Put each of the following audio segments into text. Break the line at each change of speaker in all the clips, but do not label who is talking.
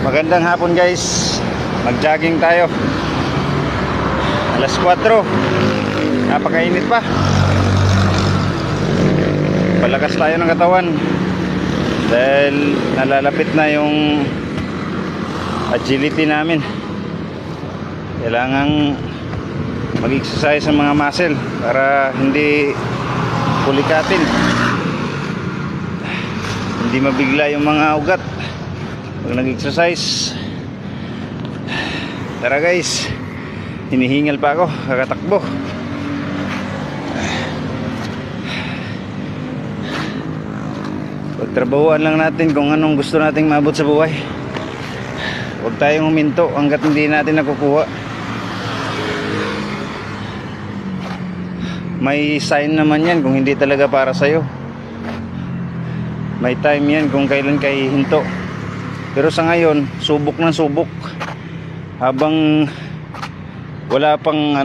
Magandang hapon guys. Mag-jogging tayo. Alas 4. Napakainit pa. Palakas tayo ng katawan dahil nalalapit na yung agility namin. Kailangang mag-exercise ang mga muscle para hindi pulikatin, hindi mabigla yung mga ugat pag nag-exercise. Tara guys, hinihingal pa ako, kakatakbo. Pagtrabahuan lang natin kung anong gusto nating maabot sa buhay. Huwag tayong huminto hanggat hindi natin nakukuha. May sign naman yan kung hindi talaga para sa'yo. May time yan kung kailan kayo hinto. Pero sa ngayon, subok ng subok. Habang wala pang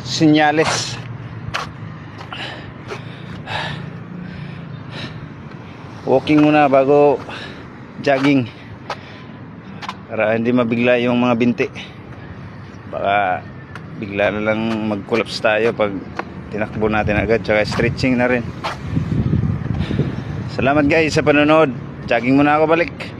sinyales. Walking muna bago jogging, para hindi mabigla yung mga binti. Baka bigla na lang mag-collapse tayo pag tinakbo natin agad. Tsaka stretching na rin. Salamat guys sa panonood. Jogging muna ako, balik.